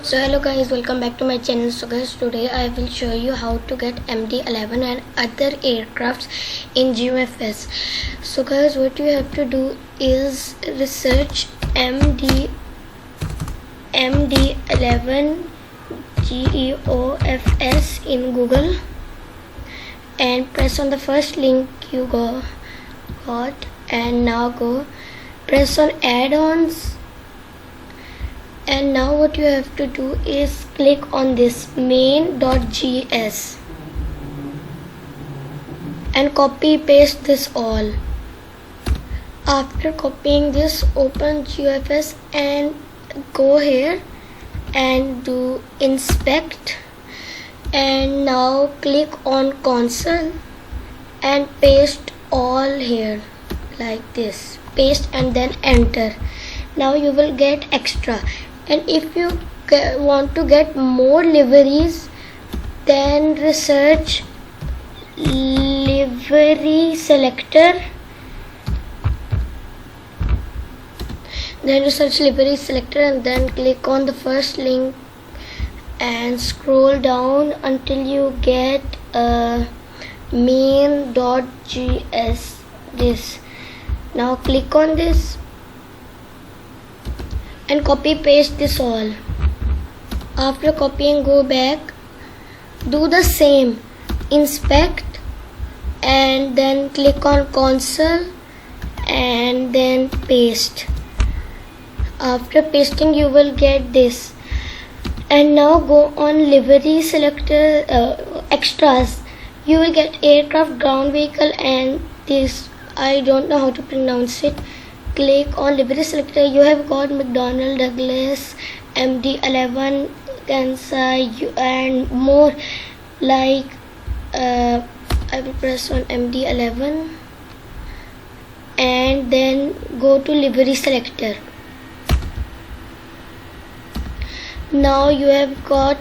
So hello guys, welcome back to my channel. So guys, today I will show you how to get MD-11 and other aircrafts in GeoFS. So guys, what you have to do is research MD-11 GeoFS in Google and press on the first link you got, and now go press on add-ons. And now what you have to do is click on this main.gs and copy paste this all. After copying this, open GeoFS and go here and do inspect, and now click on console and paste all here like this. Paste and then enter. Now you will get extra. And if you want to get more liveries, then research livery selector. Then research livery selector and then click on the first link and scroll down until you get main.gs. This. Now click on this and copy paste this all. After copying, go back, do the same, inspect and then click on console and then paste. After pasting, you will get this. And now go on livery selector extras. You will get aircraft, ground vehicle and this, I don't know how to pronounce it. Click on livery selector. You have got McDonnell Douglas, MD-11, Kansai and more. Like I will press on MD-11 and then go to livery selector. Now you have got,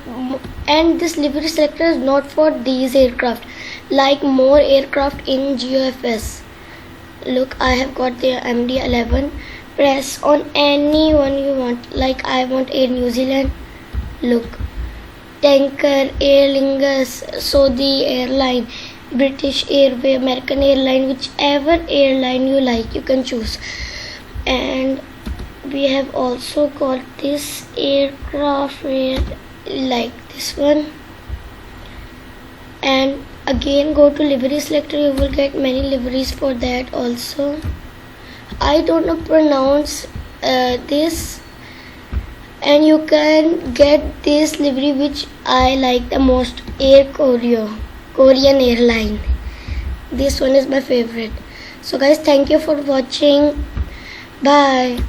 and this livery selector is not for these aircraft, like more aircraft in GeoFS. Look, I have got the MD-11. Press on any one you want. Like I want Air New Zealand. Look, Tanker, Aer Lingus, Saudi Airline, British Airways, American Airline, whichever airline you like, you can choose. And we have also got this aircraft like this one. And again go to livery selector. You will get many liveries for that also. I don't know pronounce this, and you can get this livery which I like the most, Korean Airline. This one is my favorite. So guys, thank you for watching. Bye.